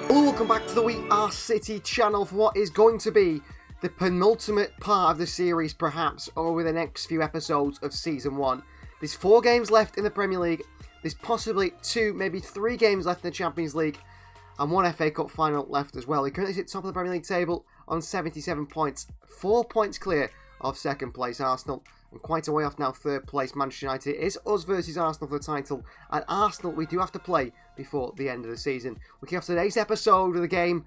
Hello, welcome back to the We Are City channel for what is going to be the penultimate part of the series, perhaps, over the next few episodes of Season 1. There's 4 games left in the Premier League, there's possibly 2, maybe 3 games left in the Champions League, and 1 FA Cup final left as well. He currently sits top of the Premier League table on 77 points, 4 points clear of second place Arsenal, and quite a way off now third place Manchester United. It is us versus Arsenal for the title, and Arsenal we do have to play before the end of the season. We kick off today's episode with a game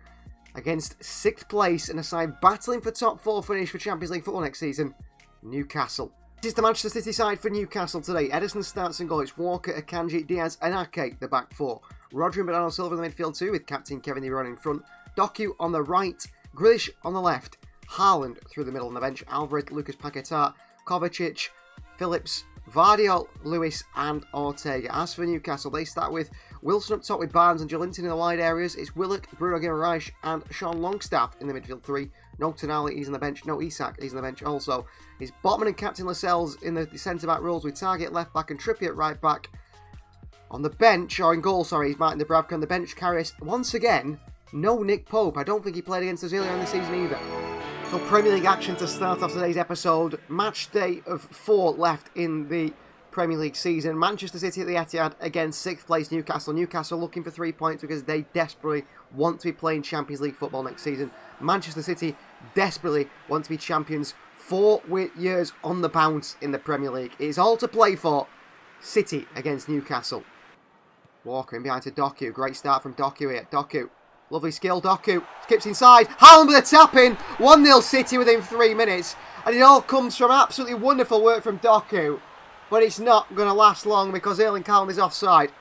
against 6th place and a side battling for top 4 finish for Champions League football next season, Newcastle. This is the Manchester City side for Newcastle today. Ederson starts and goal. It's Walker, Akanji, Diaz and Ake, the back 4. Rodri and Bernardo Silva in the midfield 2 with captain Kevin De Bruyne in front. Doku on the right, Grealish on the left, Haaland through the middle on the bench, Alvarez, Lucas Paquetá, Kovacic, Phillips, Vardiol, Lewis and Ortega. As for Newcastle, they start with Wilson up top with Barnes and Joelinton in the wide areas. It's Willock, Bruno Guimaraes and Sean Longstaff in the midfield 3. No Tonali, he's on the bench. No Isak, he's on the bench also. It's Botman and captain Lascelles in the centre-back roles with Target left back and Trippier at right back. On the bench, or in goal, sorry, he's Martin Dubravka on the bench. Karius, once again, no Nick Pope. I don't think he played against us earlier in the season either. So Premier League action to start off today's episode. Match day of 4 left in the Premier League season. Manchester City at the Etihad against 6th place Newcastle. Newcastle looking for 3 points because they desperately want to be playing Champions League football next season. Manchester City desperately want to be champions. 4 years on the bounce in the Premier League. It is all to play for. City against Newcastle. Walker in behind to Doku. Great start from Doku here. Doku. Lovely skill, Doku. Skips inside. Haaland with a tap in. 1-0 City within 3 minutes. And it all comes from absolutely wonderful work from Doku. But it's not going to last long because Erling Haaland is offside.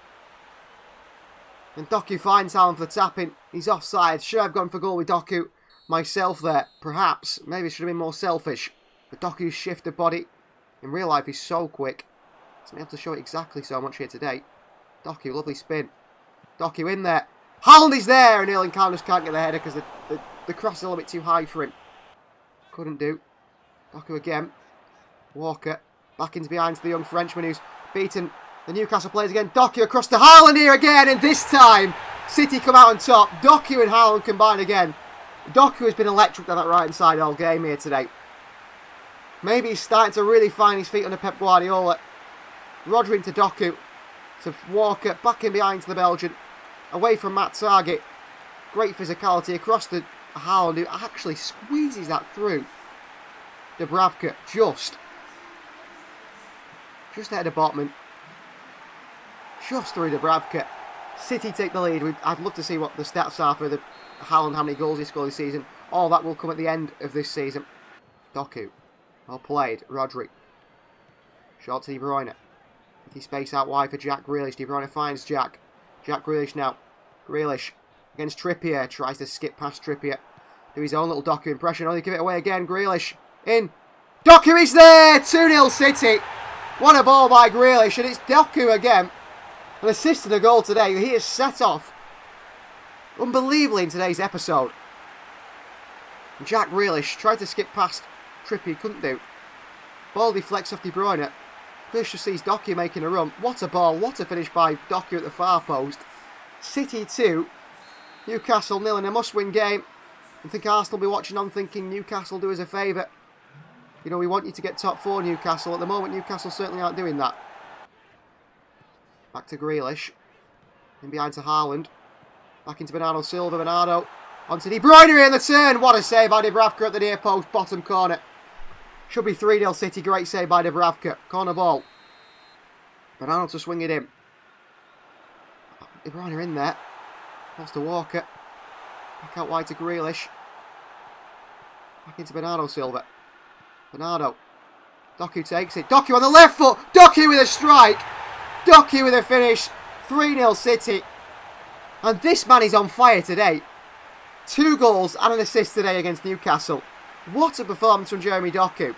And Doku finds Haaland for the tap in. He's offside. Should I have gone for goal with Doku myself there? Perhaps. Maybe I should have been more selfish. But Doku's shifted body. In real life, he's so quick. He's been able to show it exactly so much here today. Doku, lovely spin. Doku in there. Haaland is there, and Erling Haaland just can't get the header because the cross is a little bit too high for him. Couldn't do. Doku again. Walker back into behind to the young Frenchman who's beaten the Newcastle players again. Doku across to Haaland here again, and this time City come out on top. Doku and Haaland combine again. Doku has been electric down that right hand side all game here today. Maybe he's starting to really find his feet under Pep Guardiola. Rodri into Doku. To Walker, back in behind to the Belgian. Away from Matt Target. Great physicality across to Haaland, who actually squeezes that through. Dubravka just ahead of Botman. Just through Dubravka. City take the lead. I'd love to see what the stats are for the Haaland, how many goals he scored this season. All that will come at the end of this season. Doku. Well played. Rodri. Short to De Bruyne. He space out wide for Jack Grealish. De Bruyne finds Jack. Jack Grealish now. Grealish against Trippier. Tries to skip past Trippier. Do his own little Doku impression. Only give it away again. Grealish in. Doku is there! 2-0 City. What a ball by Grealish. And it's Doku again. An assist to the goal today. He is set off unbelievably in today's episode. Jack Grealish tried to skip past Trippier. Couldn't do. Ball deflects off De Bruyne. Grealish just sees Doku making a run. What a ball. What a finish by Doku at the far post. City 2. Newcastle 0 in a must-win game. I think Arsenal will be watching on thinking Newcastle do us a favour. You know, we want you to get top 4 Newcastle. At the moment, Newcastle certainly aren't doing that. Back to Grealish. In behind to Haaland. Back into Bernardo Silva. Bernardo onto De Bruyne here in the turn. What a save by Dubravka at the near post. Bottom corner. Should be 3-0 City. Great save by Dubravka. Corner ball. Bernardo to swing it in. De Bruyne in there. Pass to Walker. Back out wide to Grealish. Back into Bernardo Silva. Bernardo. Doku takes it. Doku on the left foot. Doku with a strike. Doku with a finish. 3-0 City. And this man is on fire today. 2 goals and an assist today against Newcastle. What a performance from Jeremy Doku.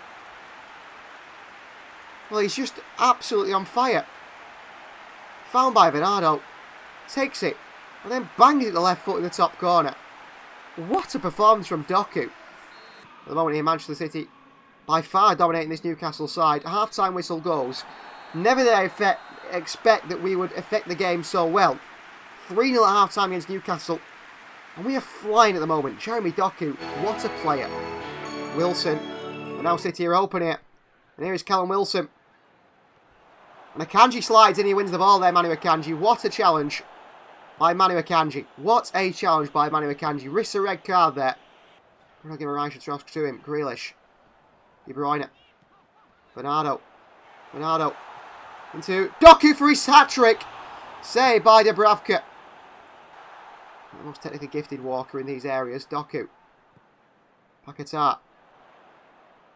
Well, he's just absolutely on fire. Found by Bernardo. Takes it. And then bangs it the left foot in the top corner. What a performance from Doku. At the moment here, Manchester City by far dominating this Newcastle side. Half-time whistle goes. Never did I expect that we would affect the game so well. 3-0 at half-time against Newcastle. And we are flying at the moment. Jeremy Doku, what a player. Wilson. And now City are open here. And here is Callum Wilson. And Akanji slides in, he wins the ball there, Manu Akanji. What a challenge by Manu Akanji. What a challenge by Manu Akanji. Risks a red card there. We're not giving a right to him. Grealish. De Bruyne. Bernardo. Into Doku for his hat-trick. Saved by Dubravka. The most technically gifted walker in these areas. Doku. Paquetá.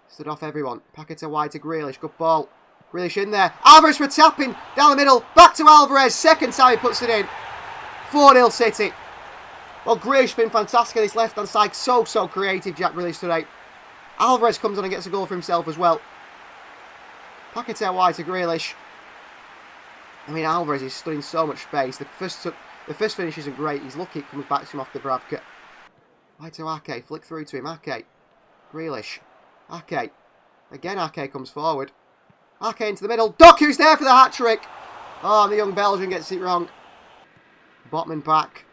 Stood off everyone. Paquetá wide to Grealish. Good ball. Grealish in there. Alvarez for tapping. Down the middle. Back to Alvarez. Second time he puts it in. 4-0 City. Well, Grealish been fantastic on his left-hand side. So creative, Jack Grealish today. Alvarez comes on and gets a goal for himself as well. Paquetá wide to Grealish. I mean, Alvarez is stood in so much space. The first finish isn't great. He's lucky it comes back to him off the Dubravka. Wide to Ake. Flick through to him. Ake. Grealish. Ake. Again, Ake comes forward. Ake into the middle. Doku's there for the hat-trick. Oh, and the young Belgian gets it wrong. Botman back.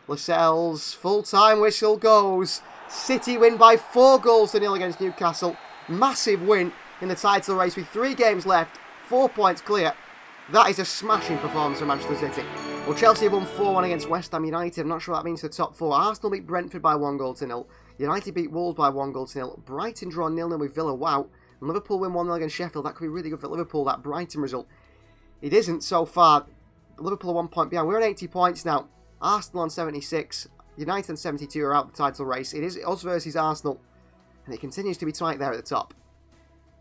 Lascelles. Full-time whistle goes. City win by 4-0 against Newcastle. Massive win in the title race with 3 games left. 4 points clear. That is a smashing performance from Manchester City. Well, Chelsea won 4-1 against West Ham United. I'm not sure what that means for the top 4. Arsenal beat Brentford by 1-0. United beat Wolves by 1-0. Brighton draw 0-0 with Villa. Wow. And Liverpool win 1-0 against Sheffield. That could be really good for Liverpool, that Brighton result. It isn't so far. Liverpool are 1 point behind. We're on 80 points now. Arsenal on 76. United on 72 are out of the title race. It is us versus Arsenal. And it continues to be tight there at the top.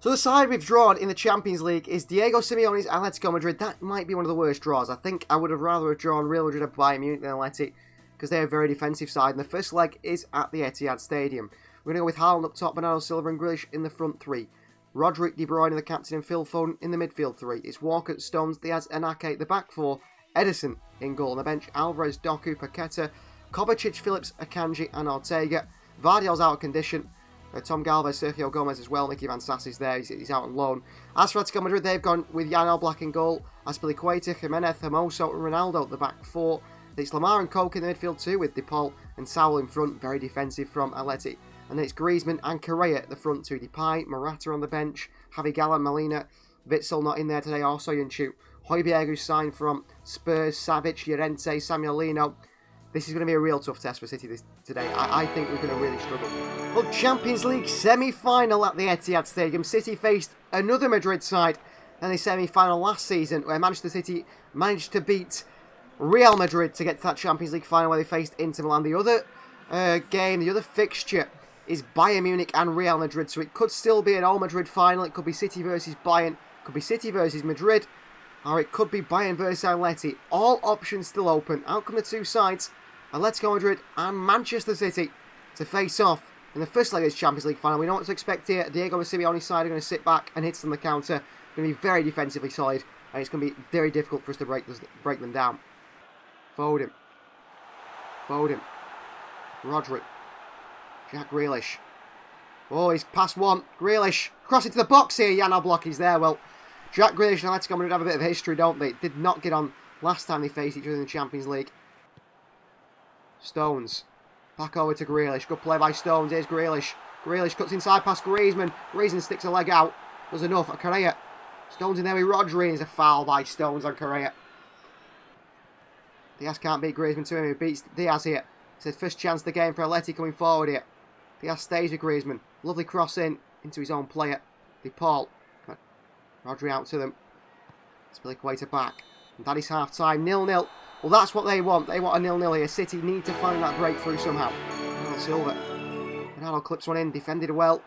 So the side we've drawn in the Champions League is Diego Simeone's Atletico Madrid. That might be one of the worst draws. I think I would have rather drawn Real Madrid and Bayern Munich than Atleti, because they're a very defensive side. And the first leg is at the Etihad Stadium. We're going to go with Haaland up top, Bernardo Silva and Grealish in the front 3. Roderick, De Bruyne, the captain, and Phil Foden in the midfield 3. It's Walker, Stones, Diaz, and Ake at the back 4. Edison in goal on the bench. Alvarez, Doku, Paquetá, Kovacic, Phillips, Akanji, and Ortega. Vardiel's out of condition. Tom Galvez, Sergio Gomez as well. Nicky Van Sassy's there. He's out on loan. As for Atletico Madrid, they've gone with Jan Oblak in goal. Azpilicueta, Jimenez, Hermoso, and Ronaldo at the back 4. It's Lamar and Koke in the midfield 2 with De Paul and Saul in front. Very defensive from Atleti. And then it's Griezmann and Correa at the front 2. Depay, Morata on the bench. Javi Galán, Molina. Witsel not in there today. Also Soyuncu. Højbjerg, who's signed from Spurs. Savic, Llorente, Samuel Lino. This is going to be a real tough test for City today. I think we're going to really struggle. Well, Champions League semi-final at the Etihad Stadium. City faced another Madrid side in the semi-final last season, where Manchester City managed to beat Real Madrid to get to that Champions League final where they faced Inter Milan. The other the other fixture is Bayern Munich and Real Madrid, so it could still be an all Madrid final. It could be City versus Bayern, it could be City versus Madrid, or it could be Bayern versus Atleti. All options still open. Out come the two sides, Atletico Madrid and Manchester City, to face off in the first leg of this Champions League final. We know what to expect here. Diego Simeone's side are going to sit back and hit on the counter. Going to be very defensively solid, and it's going to be very difficult for us to break them down. Foden. Roderick. Jack Grealish. Oh, he's past one. Grealish. Cross into the box here. Jan Oblak is there. Well, Jack Grealish and Atletico Madrid have a bit of history, don't they? Did not get on last time they faced each other in the Champions League. Stones. Back over to Grealish. Good play by Stones. Here's Grealish. Grealish cuts inside past Griezmann. Griezmann sticks a leg out. Does enough. Correa. Stones in there with Rodri. There's a foul by Stones on Correa. Diaz can't beat Griezmann to him. He beats Diaz here. It's his first chance of the game for Atleti coming forward here. Diaz stays with Griezmann. Lovely cross in into his own player. De Paul. Rodri out to them. Azpilicueta back. And that is half time. 0-0. Well, that's what they want. They want a 0-0 here. City need to find that breakthrough somehow. Bernardo Silva. Ronaldo clips one in. Defended well.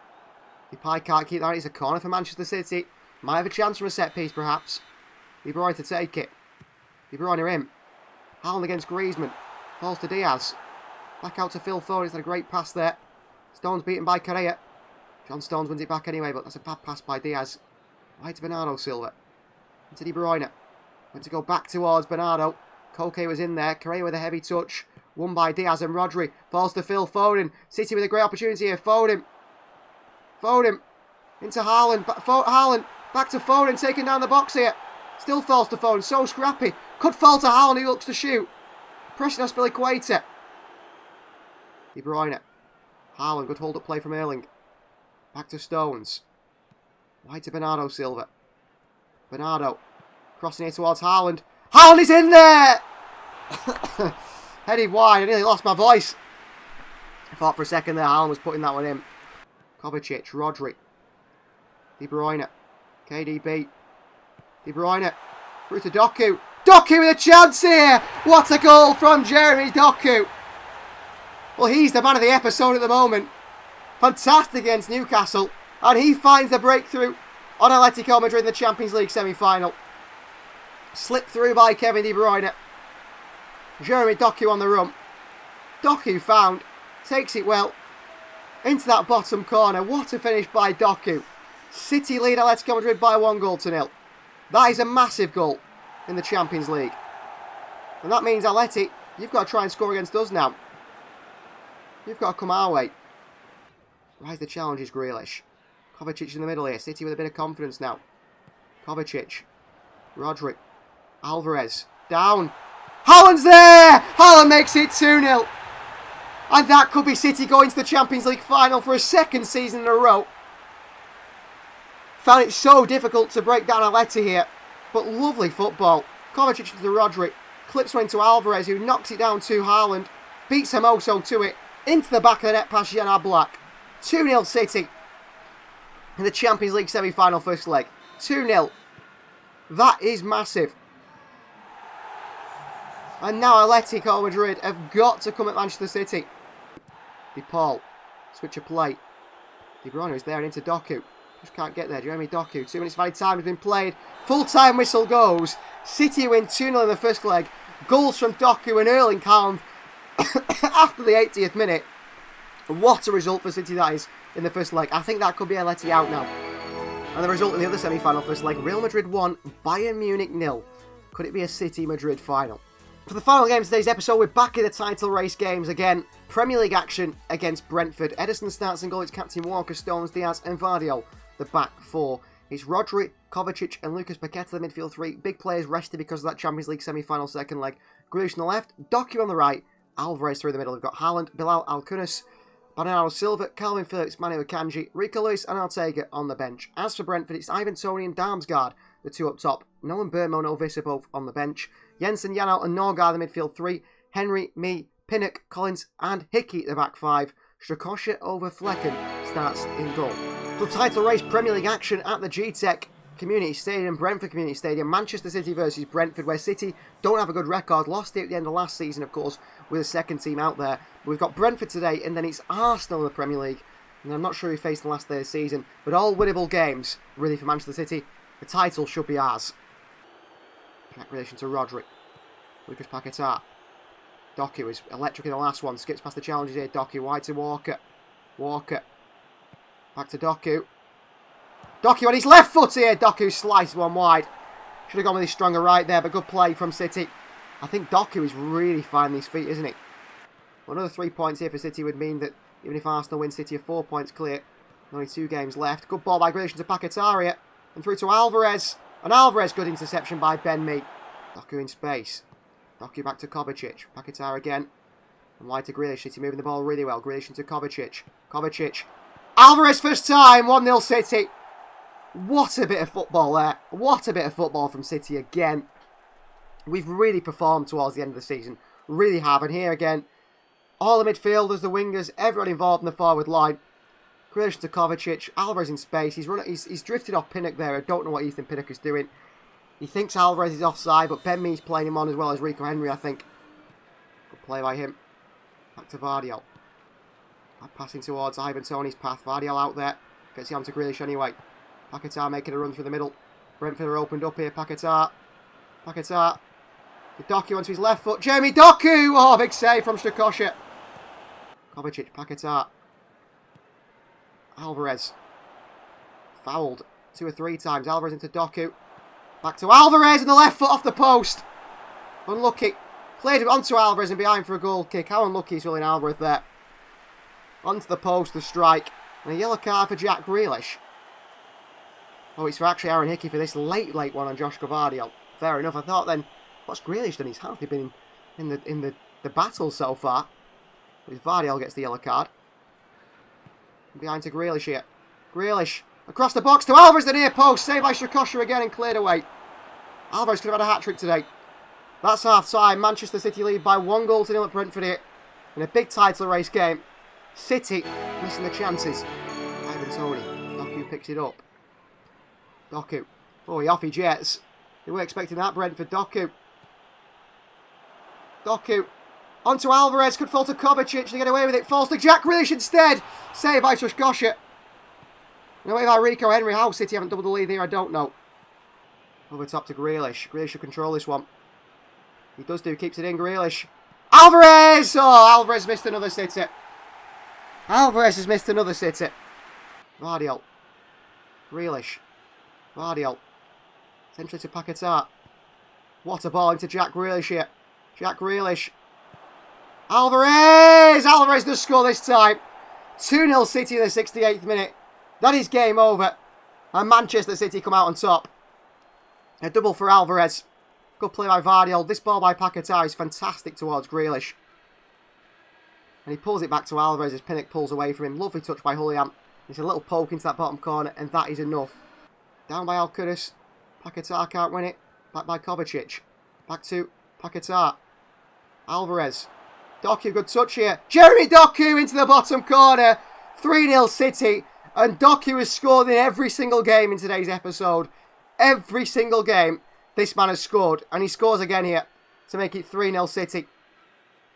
Depay can't keep that. It's a corner for Manchester City. Might have a chance from a set piece, perhaps. De Bruyne to take it. De Bruyne in. Haaland against Griezmann. Falls to Diaz. Back out to Phil Foden. It's had a great pass there. Stones beaten by Correa. John Stones wins it back anyway, but that's a bad pass by Diaz. Right to Bernardo Silva. Into De Bruyne. Went to go back towards Bernardo. Koke was in there. Correa with a heavy touch. Won by Diaz and Rodri. Falls to Phil Foden. City with a great opportunity here. Foden. Into Haaland. Haaland. Back to Foden. Taking down the box here. Still falls to Foden. So scrappy. Could fall to Haaland. He looks to shoot. Pressing Azpilicueta. De Bruyne. Haaland, good hold-up play from Erling. Back to Stones. Wide to Bernardo Silva. Bernardo. Crossing here towards Haaland. Haaland is in there! Headed wide. I nearly lost my voice. I thought for a second there Haaland was putting that one in. Kovacic. Rodri. De Bruyne. KDB. De Bruyne. Through to Doku. Doku with a chance here! What a goal from Jeremy Doku! Well, he's the man of the episode at the moment. Fantastic against Newcastle. And he finds the breakthrough on Atletico Madrid in the Champions League semi-final. Slipped through by Kevin De Bruyne. Jeremy Doku on the run. Doku found. Takes it well. Into that bottom corner. What a finish by Doku. City lead Atletico Madrid by 1-0. That is a massive goal in the Champions League. And that means Atleti, you've got to try and score against us now. You've got to come our way. Rise the challenge is Grealish. Kovacic in the middle here. City with a bit of confidence now. Kovacic. Rodri. Alvarez. Down. Haaland's there! Haaland makes it 2-0. And that could be City going to the Champions League final for a second season in a row. Found it so difficult to break down Atleti here. But lovely football. Kovacic to Rodri. Clips one into Alvarez, who knocks it down to Haaland. Beats Hermoso to it. Into the back of the net past Jan Oblak. 2-0 City. In the Champions League semi-final first leg. 2-0. That is massive. And now Atletico Madrid have got to come at Manchester City. De Paul. Switch of play. De Bruyne is there and into Doku. Just can't get there. Jeremy Doku. 2 minutes of added time has been played. Full-time whistle goes. City win 2-0 in the first leg. Goals from Doku and Erling Haaland after the 80th minute. What a result for City that is in the first leg. I think that could be Atleti out now. And the result in the other semi-final first leg. Real Madrid 1, Bayern Munich 0. Could it be a City-Madrid final? For the final game of today's episode, we're back in the title race games again. Premier League action against Brentford. Ederson starts in goal. It's captain Walker, Stones, Diaz and Vardio, the back four. It's Rodri, Kovacic and Lucas Paqueta, the midfield three. Big players rested because of that Champions League semi-final second leg. Grealish on the left, Doku on the right, Alvarez through the middle. We've got Haaland, Bilal Alcunas, Bernardo Silva, Calvin Phillips, Manu Akanji, Rico Lewis and Ortega on the bench. As for Brentford, it's Ivan Toney and Damsgaard, the two up top. Nolan Burmo, no Visser, both on the bench. Jensen, Janel and Norgard, the midfield three. Henry, me, Pinnock, Collins and Hickey, the back five. Strakosha over Flecken starts in goal. For title race Premier League action at the G-Tech Community Stadium, Brentford Community Stadium, Manchester City versus Brentford, where City don't have a good record. Lost it at the end of last season, of course, with a second team out there. But we've got Brentford today, and then it's Arsenal in the Premier League. And I'm not sure who faced the last day of the season, but all winnable games, really, for Manchester City. The title should be ours. Back relation to Rodri. Lucas Paqueta. Doku is electric in the last one. Skips past the challenges here. Doku wide to Walker. Walker. Back to Doku. Doku on his left foot here. Doku sliced one wide. Should have gone with his stronger right there, but good play from City. I think Doku is really finding his feet, isn't he? Well, another 3 points here for City would mean that even if Arsenal win, City are 4 points clear. Only 2 games left. Good ball by Grealish to Paqueta here. And through to Alvarez. And Alvarez, good interception by Ben Mee. Doku in space. Doku back to Kovacic. Paqueta again. And wide to Grealish. City moving the ball really well. Grealish into Kovacic. Kovacic. Alvarez first time. 1-0 City. What a bit of football there. What a bit of football from City again. We've really performed towards the end of the season. Really have. And here again, all the midfielders, the wingers, everyone involved in the forward line. Grealish to Kovacic. Alvarez in space. He's drifted off Pinnock there. I don't know what Ethan Pinnock is doing. He thinks Alvarez is offside, but Ben Mee's playing him on as well as Rico Henry, I think. Good play by him. Back to Vardio. Passing towards Ivan Toney's path. Vardio out there. Gets the arm to Grealish anyway. Paqueta making a run through the middle. Brentford are opened up here. Paqueta. Paqueta. The Doku onto his left foot. Jeremy Doku! Oh, big save from Strakosha. Kovacic. Paqueta. Alvarez. Fouled 2 or 3 times. Alvarez into Doku. Back to Alvarez and the left foot off the post. Unlucky. Played it onto Alvarez and behind for a goal kick. How unlucky is Julian Alvarez there. Onto the post, the strike. And a yellow card for Jack Grealish. Oh, it's for actually Aaron Hickey for this late one on Josh Gavardio. Fair enough. I thought then, what's Grealish done? He's hardly been in the battle so far. Vardiel gets the yellow card. Behind to Grealish here. Grealish across the box to Alvarez, the near post. Saved by Strakosha again and cleared away. Alvarez could have had a hat-trick today. That's half-time. Manchester City lead by 1-0 at Brentford here. In a big title race game. City missing the chances. Ivan Toney. Doku picks it up. Doku. Oh, he off he jets. They weren't expecting that, Brentford. Doku. Doku. Onto Alvarez. Could fall to Kovacic. They get away with it. Falls to Jack Grealish instead. Saved by Strakosha. And away by Rico Henry. How City haven't doubled the lead here, I don't know. Over top to Grealish. Grealish should control this one. He does do. Keeps it in. Grealish. Alvarez! Oh, Alvarez missed another City. Alvarez has missed another City. Vardiel. Grealish. Vardiel. Centrally to Paquetá. What a ball into Jack Grealish here. Jack Grealish. Alvarez! Alvarez does score this time. 2-0 City in the 68th minute. That is game over. And Manchester City come out on top. A double for Alvarez. Good play by Vardiel. This ball by Paquetá is fantastic towards Grealish. And he pulls it back to Alvarez as Pinnock pulls away from him. Lovely touch by Julian. There's a little poke into that bottom corner and that is enough. Down by Alcudas. Paquetá can't win it. Back by Kovacic. Back to Paquetá. Alvarez. Doku, good touch here. Jeremy Doku into the bottom corner. 3-0 City. And Doku has scored in every single game in today's episode. Every single game this man has scored. And he scores again here to make it 3-0 City.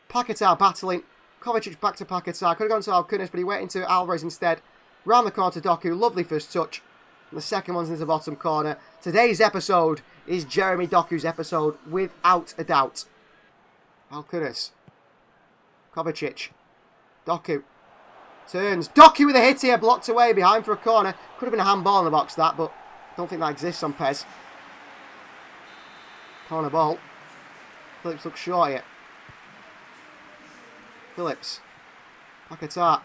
Paquetá battling. Kovacic back to Paquetá. Could have gone to Alcunas, but he went into Alvarez instead. Round the corner to Doku. Lovely first touch. And the second one's into the bottom corner. Today's episode is Jeremy Doku's episode, without a doubt. Alcunas. Kovacic. Doku. Turns. Doku with a hit here. Blocked away behind for a corner. Could have been a handball in the box, that, but I don't think that exists on PES. Corner ball. Phillips looks short here. Phillips. Paquetá.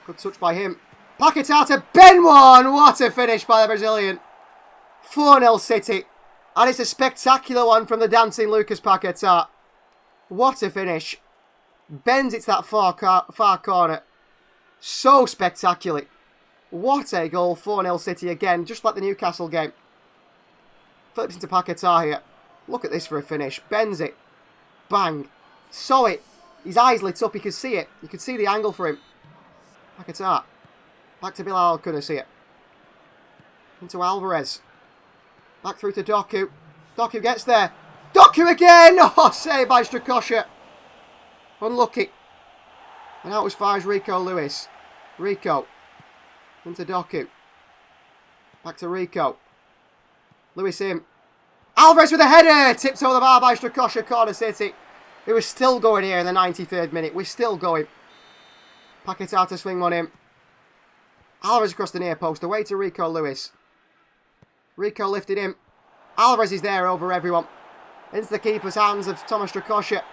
Good touch by him. Paquetá to Ben1. What a finish by the Brazilian. 4-0 City. And it's a spectacular one from the dancing Lucas Paquetá. What a finish. Bends it to that far corner. So spectacular. What a goal. 4-0 City again. Just like the Newcastle game. Flips into Paquetá here. Look at this for a finish. Bends it. Bang. Saw it. His eyes lit up. You could see it. You could see the angle for him. Paquetá. Back to Bilal Alcunas here. Into Alvarez. Back through to Doku. Doku gets there. Doku again! Oh, saved by Strakosha. Unlucky. And out as far as Rico Lewis. Rico. Into Doku. Back to Rico. Lewis in. Alvarez with a header! Tipped over the bar by Strakosha. Corner City. It was still going here in the 93rd minute. We're still going. Paquetá to swing one in. Alvarez across the near post. Away to Rico Lewis. Rico lifted him. Alvarez is there over everyone. Into the keeper's hands of Thomas Strakosha.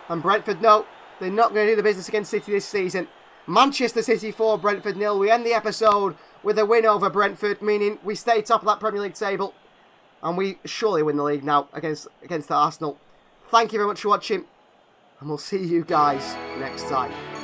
And Brentford, no. They're not going to do the business against City this season. Manchester City 4, Brentford 0. We end the episode with a win over Brentford, meaning we stay top of that Premier League table. And we surely win the league now against Arsenal. Thank you very much for watching. And we'll see you guys next time.